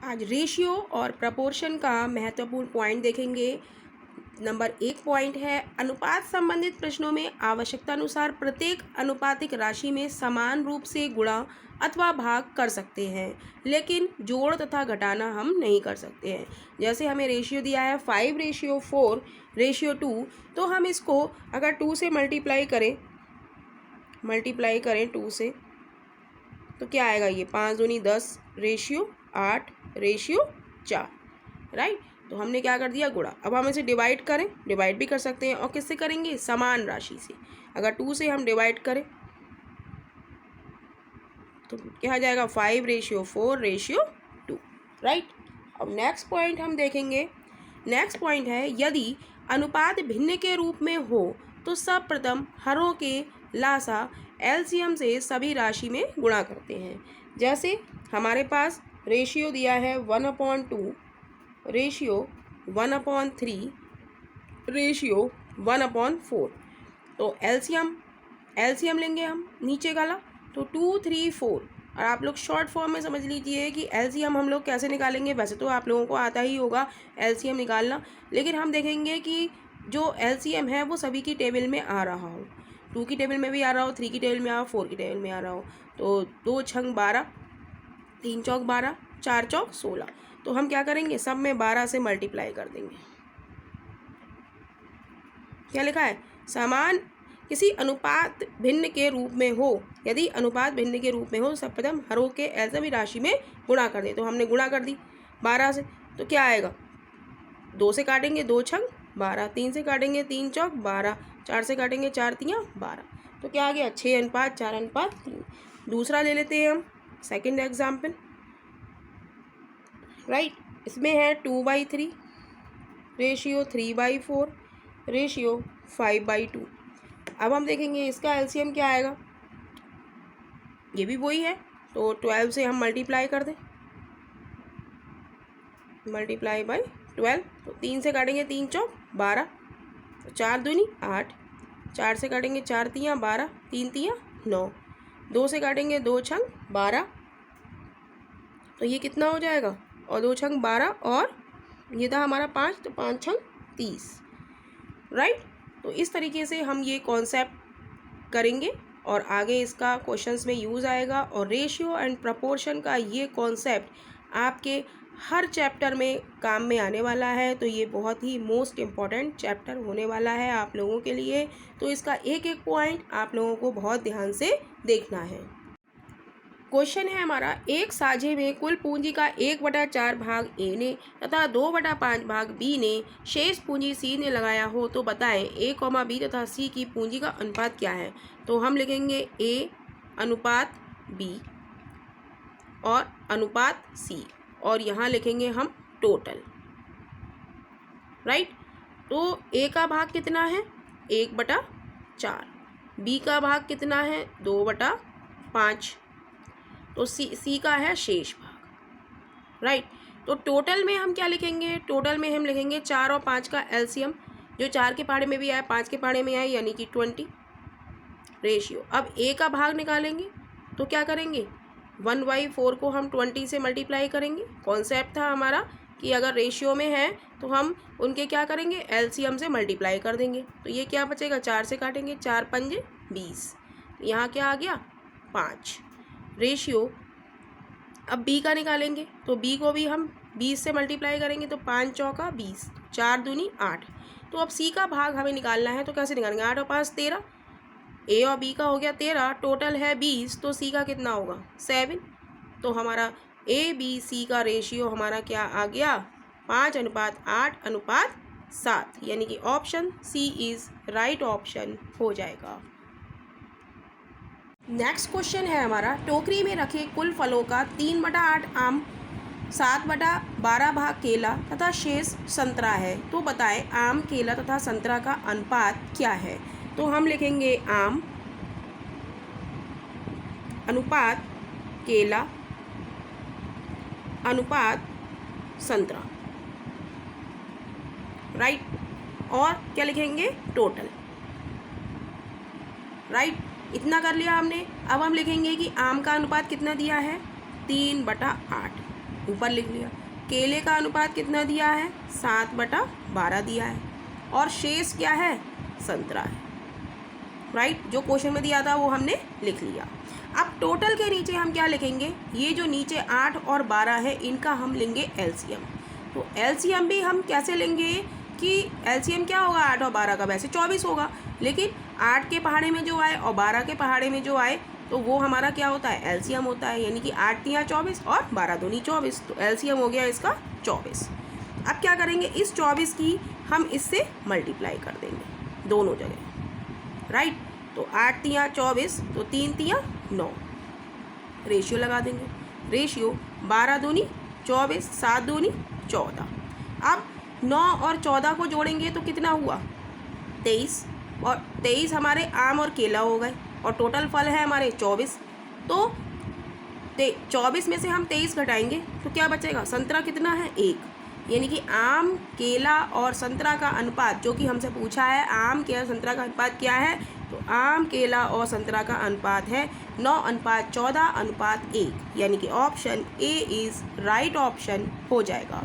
आज रेशियो और प्रपोर्शन का महत्वपूर्ण पॉइंट देखेंगे। नंबर 1 पॉइंट है, अनुपात संबंधित प्रश्नों में आवश्यकतानुसार प्रत्येक अनुपातिक राशि में समान रूप से गुणा अथवा भाग कर सकते हैं, लेकिन जोड़ तथा घटाना हम नहीं कर सकते हैं। जैसे हमें रेशियो दिया है 5:4:2, तो हम इसको अगर 2 से मल्टीप्लाई करें 2 से, तो क्या आएगा, ये 5 दूनी 10 रेशियो 8:4, राइट। तो हमने क्या कर दिया, गुणा। अब हम इसे डिवाइड भी कर सकते हैं, और किससे करेंगे, समान राशि से। अगर 2 से हम डिवाइड करें तो क्या आ जाएगा, 5:4:2, राइट। अब नेक्स्ट पॉइंट हम देखेंगे। नेक्स्ट पॉइंट है, यदि अनुपात भिन्न के रूप में हो तो सर्वप्रथम हरों के लासा एलसीएम से सभी राशि में गुणा करते हैं। जैसे हमारे पास रेशियो दिया है 1/2, रेशियो 1/3, रेशियो 1/4। तो एलसीएम लेंगे हम नीचे वाला, तो 2, 3, 4। और आप लोग शॉर्ट फॉर्म में समझ लीजिए कि एलसीएम हम लोग कैसे निकालेंगे। वैसे तो आप लोगों को आता ही होगा एलसीएम निकालना, लेकिन हम देखेंगे कि जो एलसीएम है वो सभी की टेबल में आ रहा हो। 2 की टेबल में भी आ रहा हो, 3 की टेबल में आ रहा हो, 4 की टेबल में आ रहा हो। तो 2 छंग 12, 3 चौक 12, 4 चौक 16। तो हम क्या करेंगे, सब में 12 से मल्टीप्लाई कर देंगे। क्या लिखा है, समान किसी अनुपात भिन्न के रूप में हो, यदि अनुपात भिन्न के रूप में हो सर्वप्रथम हरों के सभी राशि में गुणा कर दे। तो हमने गुणा कर दी 12 से, तो क्या आएगा, 2 से काटेंगे 2 छंग 12, 3 से काटेंगे 3 चौक 12, 4 से काटेंगे 4 तियाँ 12। तो क्या आ गया, 6:4:3। दूसरा ले लेते हैं हम, सेकंड एग्जाम्पल, राइट। इसमें है 2/3, रेशियो 3/4, रेशियो 5/2। अब हम देखेंगे इसका एलसीएम क्या आएगा, ये भी वही है। तो 12 से हम मल्टीप्लाई कर दें, मल्टीप्लाई बाय 12। तो 3 से काटेंगे 3 चौक 12, तो 4 दूनी 8, 4 से काटेंगे 4 तियाँ 12, 3 तियाँ 9, 2 से काटेंगे 2 छंग 12, तो ये कितना हो जाएगा, और 2 छंग 12, और ये था हमारा 5, तो 5 छंग 30, राइट। तो इस तरीके से हम ये कॉन्सेप्ट करेंगे और आगे इसका क्वेश्चंस में यूज़ आएगा। और रेशियो एंड प्रपोर्शन का ये कॉन्सेप्ट आपके हर चैप्टर में काम में आने वाला है। तो ये बहुत ही मोस्ट इम्पॉर्टेंट चैप्टर होने वाला है आप लोगों के लिए। तो इसका एक एक पॉइंट आप लोगों को बहुत ध्यान से देखना है। क्वेश्चन है हमारा, एक साझे में कुल पूंजी का 1/4 भाग ए ने तथा 2/5 भाग बी ने शेष पूंजी सी ने लगाया हो, तो बताएं ए, बी तथा सी की पूंजी का अनुपात क्या है। तो हम लिखेंगे ए अनुपात बी और अनुपात सी, और यहाँ लिखेंगे हम टोटल, राइट। तो ए का भाग कितना है, 1/4, बी का भाग कितना है, 2/5, तो सी का है शेष भाग, राइट। तो टोटल में हम क्या लिखेंगे, टोटल में हम लिखेंगे 4 और 5 का एलसीएम, जो 4 के पहाड़े में भी आया 5 के पहाड़े में आया, यानी कि 20, रेशियो। अब ए का भाग निकालेंगे तो क्या करेंगे, 1/4 को हम 20 से मल्टीप्लाई करेंगे। कॉन्सेप्ट था हमारा कि अगर रेशियो में है तो हम उनके क्या करेंगे, एलसीएम से मल्टीप्लाई कर देंगे। तो ये क्या बचेगा, 4 से काटेंगे, 4 पंजे 20, यहाँ क्या आ गया 5, रेशियो। अब बी का निकालेंगे तो बी को भी हम 20 से मल्टीप्लाई करेंगे, तो 5 चौका 20, 4 दूनी 8। तो अब सी का भाग हमें निकालना है, तो कैसे निकालेंगे, 8 और 5 13, ए और बी का हो गया 13, टोटल है 20, तो सी का कितना होगा 7। तो हमारा ए बी सी का रेशियो हमारा क्या आ गया, 5:8:7, यानी कि option C is right option हो जाएगा। नेक्स्ट क्वेश्चन है हमारा, टोकरी में रखे कुल फलों का 3/8 आम, 7/12 भाग केला तथा शेष संतरा है, तो बताएं आम, केला तथा संतरा का अनुपात क्या है। तो हम लिखेंगे आम अनुपात केला अनुपात संतरा, राइट। और क्या लिखेंगे, टोटल, राइट। इतना कर लिया हमने। अब हम लिखेंगे कि आम का अनुपात कितना दिया है, 3/8, ऊपर लिख लिया। केले का अनुपात कितना दिया है? 7/12 दिया है। और शेष क्या है? संतरा है। राइट, जो क्वेश्चन में दिया था वो हमने लिख लिया। अब टोटल के नीचे हम क्या लिखेंगे? ये जो नीचे 8 और 12 है इनका हम लेंगे एलसीएम। तो एलसीएम भी हम कैसे लेंगे कि एलसीएम क्या होगा 8 और 12 का? वैसे 24 होगा, लेकिन 8 के पहाड़े में जो आए और 12 के पहाड़े में जो आए तो वो हमारा क्या होता है? एलसीएम होता है। यानी कि 8 तिया 24 और 12 दूनी 24, तो एलसीएम हो गया इसका 24। अब क्या करेंगे? इस 24 की हम इससे मल्टीप्लाई कर देंगे दोनों जगह। राइट, तो 8 तिया 24, तो 3 तिया 9, रेशियो लगा देंगे। रेशियो 12 दूनी 24, 7 दूनी 14। अब 9 और 14 को जोड़ेंगे तो कितना हुआ? 23, और 23 हमारे आम और केला हो गए, और टोटल फल है हमारे 24। तो 24 में से हम 23 घटाएंगे तो क्या बचेगा? संतरा कितना है? 1। यानी कि आम, केला और संतरा का अनुपात जो कि हमसे पूछा है, आम, केला, संतरा का अनुपात क्या है? तो आम, केला और संतरा का अनुपात है 9:14:1। यानी कि option A is right option हो जाएगा।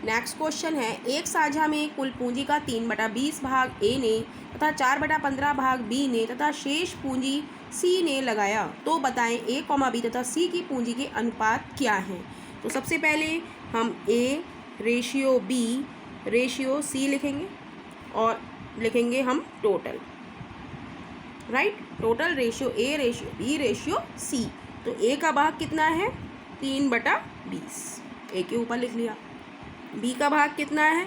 नेक्स्ट क्वेश्चन है, एक साझा में कुल पूंजी का 3/20 भाग ए ने तथा 4/15 भाग बी ने तथा शेष पूंजी सी ने लगाया, तो बताएं ए, बी तथा सी की पूंजी के अनुपात क्या हैं? तो सबसे पहले हम A ratio B ratio C लिखेंगे और लिखेंगे हम total. Right, total ratio A ratio B ratio C. तो ए का भाग कितना है? 3/20, ए के ऊपर लिख लिया। बी का भाग कितना है?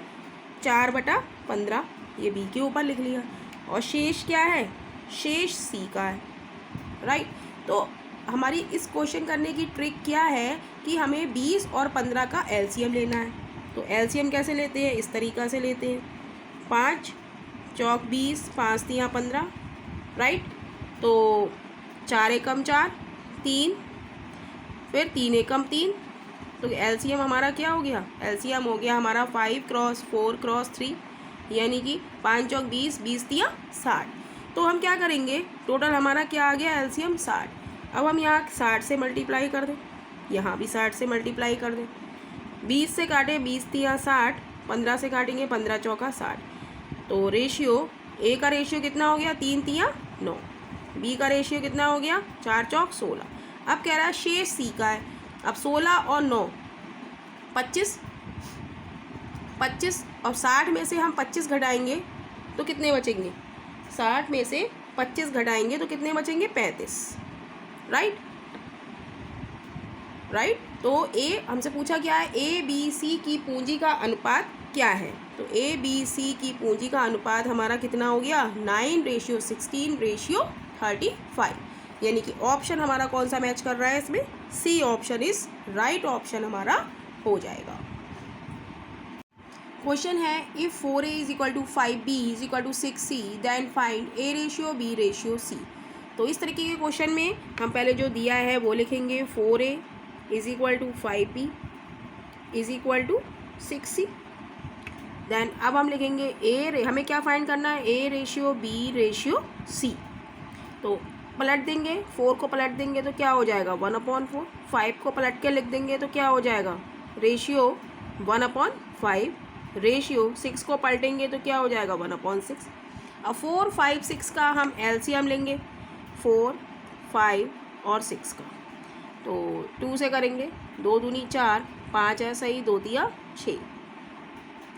4/15, ये बी के ऊपर लिख लिया। और शेष क्या है? शेष सी का है। राइट, तो हमारी इस क्वेश्चन करने की ट्रिक क्या है कि हमें 20 और 15 का एलसीएम लेना है। तो एलसीएम कैसे लेते हैं? इस तरीक़ा से लेते हैं। 5 चौक 20, 5 तिया 15। राइट, तो 4 एकम 4, 3, फिर 3 एकम 3। तो एलसीएम हमारा क्या हो गया? एलसीएम हो गया हमारा 5 × 4 × 3, यानी कि 5 चौक 20, 20 तिया 60। तो हम क्या करेंगे? टोटल हमारा क्या आ गया? एलसीएम 60। अब हम यहाँ 60 से मल्टीप्लाई कर दें, यहाँ भी 60 से मल्टीप्लाई कर दें। 20 से काटे 20 तिया 60, 15 से काटेंगे 15 चौका 60। तो रेशियो ए का रेशियो कितना हो गया? 3 तिया 9। बी का रेशियो कितना हो गया? 4 चौक 16। अब कह रहा है शेष सी का है। अब 16 और 9 25, 25 और 60 में से हम 25 घटाएंगे तो कितने बचेंगे? 60 में से 25 घटाएंगे तो कितने बचेंगे? 35। राइट, तो ए हमसे पूछा क्या है? ए बी सी की पूंजी का अनुपात क्या है? तो ए बी सी की पूंजी का अनुपात हमारा कितना हो गया? 9:16:35। यानी कि ऑप्शन हमारा कौन सा मैच कर रहा है इसमें? C option is right option हमारा हो जाएगा। क्वेश्चन है, if 4a = 5b = 6c then find a ratio b ratio c। तो इस तरीके के क्वेश्चन में हम पहले जो दिया है वो लिखेंगे 4a = 5b = 6c। देन अब हम लिखेंगे हमें क्या फाइंड करना है? a ratio b ratio c। तो पलट देंगे, 4 को पलट देंगे तो क्या हो जाएगा? 1/4। 5 को पलट के लिख देंगे तो क्या हो जाएगा? रेशियो 1/5। रेशियो 6 को पलटेंगे तो क्या हो जाएगा? 1/6। अब 4, 5, 6 का हम एलसीएम लेंगे, 4, 5 और 6 का। तो 2 से करेंगे, 2 दूनी 4, 5 है सही, 2 तिया 6।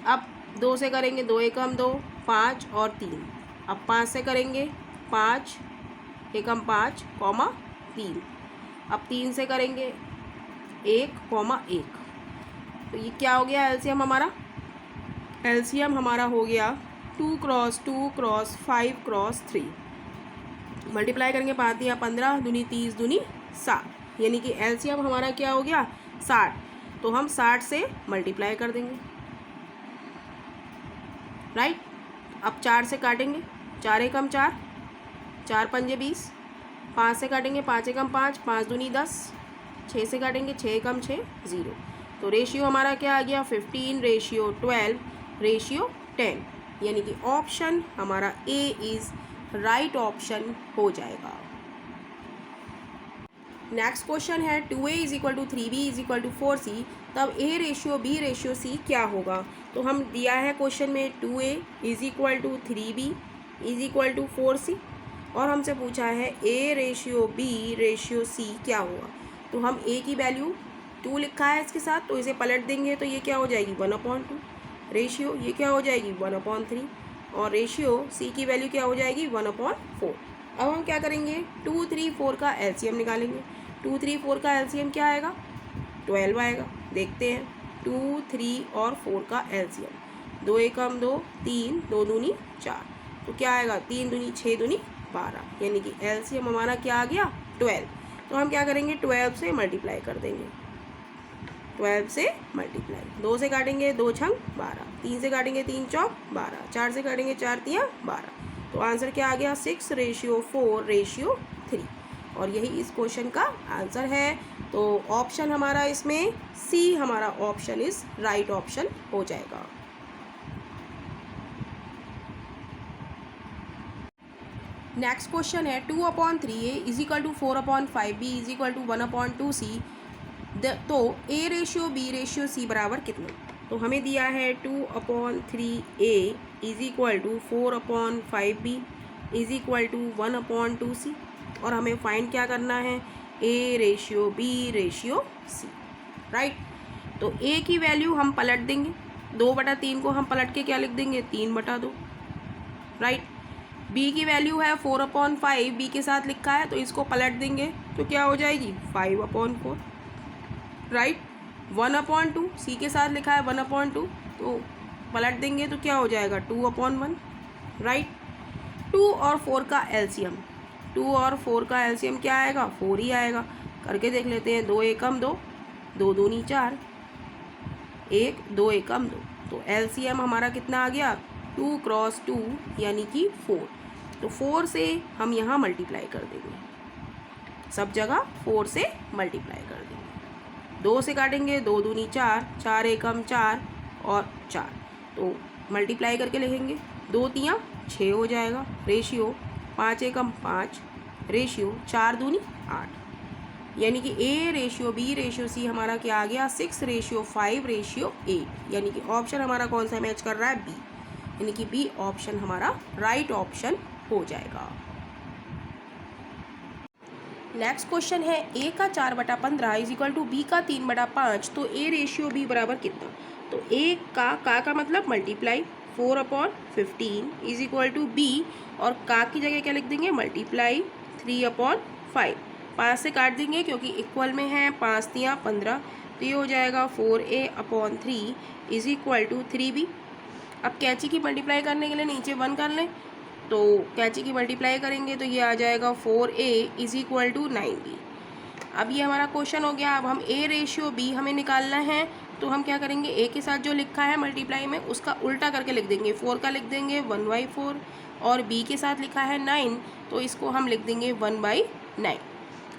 अब 2 से करेंगे, 2 एकम 2, 5 और 3। अब 5 से करेंगे, 5 एकम 5, 3। अब 3 से करेंगे 1, 1। तो ये क्या हो गया? एलसीएम हमारा हो गया 2 × 2 × 5 × 3। मल्टीप्लाई करेंगे 5 या 15 दूनी 30 दूनी 60। यानी कि एलसीएम हमारा क्या हो गया? 60। तो हम 60 से मल्टीप्लाई कर देंगे। राइट, अब 4 से काटेंगे, 4 एकम 4, 4 पंजे 20। 5 से काटेंगे, 5 एकम 5, 5 दूनी 10। 6 से काटेंगे, 6 एकम 6, 0। तो रेशियो हमारा क्या आ गया? 15:12 रेशियो 10। यानी कि ऑप्शन हमारा ए इज़ राइट ऑप्शन हो जाएगा। नेक्स्ट क्वेश्चन है 2a is equal to 3b is equal to 4c, तब a ratio b ratio c क्या होगा। तो हम दिया है क्वेश्चन में 2a is equal to 3b is equal to 4c और हमसे पूछा है a ratio b ratio c क्या होगा। तो हम a की वैल्यू 2 लिखा है इसके साथ, तो इसे पलट देंगे तो ये क्या हो जाएगी 1/2, रेशियो ये क्या हो जाएगी 1/3 और रेशियो c की वैल्यू क्या हो जाएगी 1/4। अब हम क्या करेंगे 2, 3, 4 का एलसीएम निकालेंगे। 2, 3, 4 का एलसीएम क्या आएगा 12 आएगा। देखते हैं 2, 3 और 4 का एलसीएम 2 एकम 2, 3, 2 दूनी 4, तो क्या आएगा 3 दूनी 6 दूनी 12, यानी कि एलसीएम हमारा क्या आ गया 12। तो हम क्या करेंगे 12 से मल्टीप्लाई कर देंगे, 12 से मल्टीप्लाई, 2 से काटेंगे 2 छंग 12, 3 से काटेंगे 3 चौक 12, 4 से काटेंगे 4 तियाँ 12, तो आंसर क्या आ गया 6:4:3 और यही इस क्वेश्चन का आंसर है। तो ऑप्शन हमारा इसमें सी हमारा ऑप्शन इज राइट ऑप्शन हो जाएगा। नेक्स्ट क्वेश्चन है 2/3a is equal to 4/5b is equal to 1/2c, तो a ratio b ratio c बराबर कितना। तो हमें दिया है 2/3a is equal to 4/5b is equal to 1/2c और हमें फाइंड क्या करना है a ratio b ratio c, right. तो a की वैल्यू हम पलट देंगे, 2/3 को हम पलट के क्या लिख देंगे 3/2, राइट। b की वैल्यू है 4/5, b के साथ लिखा है तो इसको पलट देंगे तो क्या हो जाएगी 5/4, राइट। 1/2 c के साथ लिखा है 1/2, तो पलट देंगे तो क्या हो जाएगा 2/1, राइट। 2 और 4 का एलसीएम, 2 और 4 का एलसीएम क्या आएगा 4 ही आएगा। करके देख लेते हैं 2 एकम 2, 2 दूनी 4, 1 2 एकम 2, तो एलसीएम हमारा कितना आ गया 2 × 2 यानी कि 4, तो 4 से हम यहाँ मल्टीप्लाई कर देंगे, सब जगह 4 से मल्टीप्लाई कर देंगे। 2 से काटेंगे 2 दूनी 4, 4 एकम 4 और 4, तो मल्टीप्लाई करके लिखेंगे 2 तियाँ 6 हो जाएगा, रेशियो 5 एकम 5, रेशियो 4 दूनी 8, यानी कि a ratio b ratio c हमारा क्या आ गया 6:5:8, यानी कि ऑप्शन हमारा कौन सा मैच कर रहा है b, यानी कि b ऑप्शन हमारा राइट ऑप्शन हो जाएगा। नेक्स्ट क्वेश्चन है a का 4/15 इज इक्वल टू b का 3/5, तो a रेशियो b बराबर कितना। तो a का मतलब multiply 4/15 is equal to b और का की जगह क्या लिख देंगे मल्टीप्लाई 3/5, 5 से काट देंगे क्योंकि इक्वल में है 5 तियाँ 15, तो ये हो जाएगा 4a/3 is equal to 3b। अब कैंची की मल्टीप्लाई करने के लिए नीचे 1 कर लें, तो कैंची की मल्टीप्लाई करेंगे तो ये आ जाएगा 4a is equal to 9b। अब ये हमारा क्वेश्चन हो गया। अब हम a रेशियो b हमें निकालना है, तो हम क्या करेंगे a के साथ जो लिखा है मल्टीप्लाई में उसका उल्टा करके लिख देंगे, 4 का लिख देंगे 1/4 और b के साथ लिखा है 9, तो इसको हम लिख देंगे 1/9।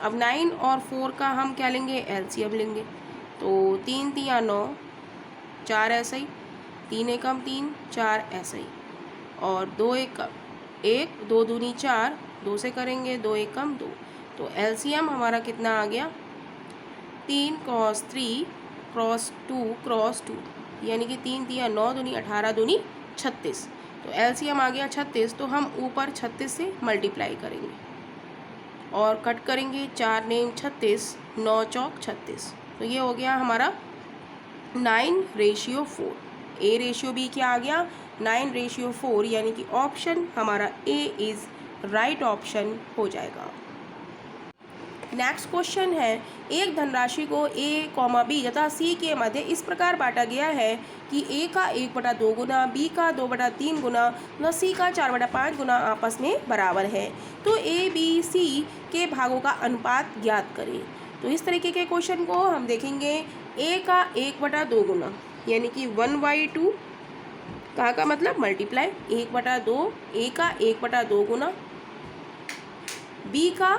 अब 9 और 4 का हम क्या लेंगे एलसीएम लेंगे, तो 3 तियाँ 9, 4 ऐसा ही, 3 एकम 3, 4 ऐसा ही और 2 एकम 1, 2 दूनी 4, 2 से करेंगे 2 एकम 2, तो एलसीएम हमारा कितना आ गया 3 × 3 × 2 × 2, यानी कि 3 तियाँ 9 दूनी 18 दूनी 36, तो एलसीएम आ गया 36। तो हम ऊपर 36 से मल्टीप्लाई करेंगे और कट करेंगे, 4 नेम 36, 9 चौक 36, तो ये हो गया हमारा 9:4। a रेशियो b क्या आ गया 9:4, यानी कि ऑप्शन हमारा a इज राइट ऑप्शन हो जाएगा। नेक्स्ट क्वेश्चन है एक धनराशि को a, b तथा c के मध्य इस प्रकार बांटा गया है कि a का 1/2 गुना, b का 2/3 गुना तथा c का 4/5 गुना आपस में बराबर है, तो a, b, c के भागों का अनुपात ज्ञात करें। तो इस तरीके के क्वेश्चन को हम देखेंगे a का 1/2 गुना यानी कि 1/2, का मतलब मल्टीप्लाई 1/2, a का 1/2 गुना, b का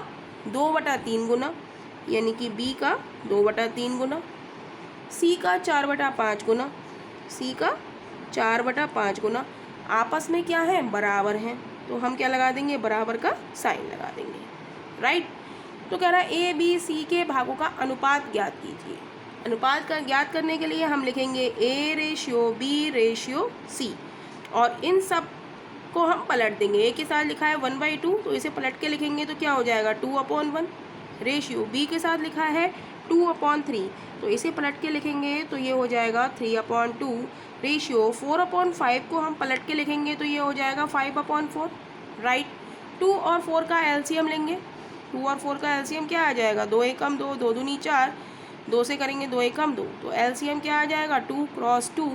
2/3 गुना यानी कि b का 2/3 गुना, c का 4/5 गुना, c का 4/5 गुना, आपस में क्या है बराबर हैं, तो हम क्या लगा देंगे बराबर का साइन लगा देंगे, राइट। तो कह रहा है ए बी सी के भागों का अनुपात ज्ञात कीजिए। अनुपात का ज्ञात करने के लिए हम लिखेंगे A ratio B ratio C, और इन सब को हम पलट देंगे। ए के साथ लिखा है 1/2, तो इसे पलट के लिखेंगे तो क्या हो जाएगा 2/1। रेशियो बी के साथ लिखा है 2/3, तो इसे पलट के लिखेंगे तो ये हो जाएगा 3/2। रेशियो 4/5 को हम पलट के लिखेंगे तो ये हो जाएगा 5/4, राइट। 2 और 4 का एलसीएम लेंगे। 2 और 4 का एलसीएम क्या आ जाएगा 2 एकम 2, 2 दूनी 4, 2 से करेंगे 2 एकम 2, तो एलसीएम क्या आ जाएगा 2 क्रॉस 2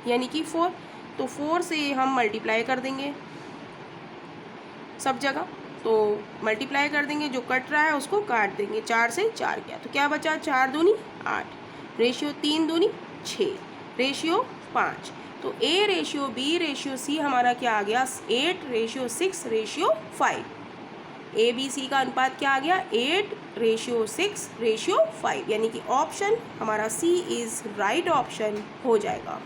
यानी कि 4। तो 4 से हम मल्टीप्लाई कर देंगे सब जगह, तो मल्टीप्लाई कर देंगे, जो कट रहा है उसको काट देंगे। 4 से 4 गया तो क्या बचा 4 दूनी 8, रेशियो 3 दूनी 6, रेशियो 5। तो A ratio B ratio C हमारा क्या आ गया 8 ratio 6 ratio 5। A B C का अनुपात क्या आ गया 8 रेशियो 6 रेशियो 5, यानी कि ऑप्शन हमारा सी इज़ राइट ऑप्शन हो जाएगा।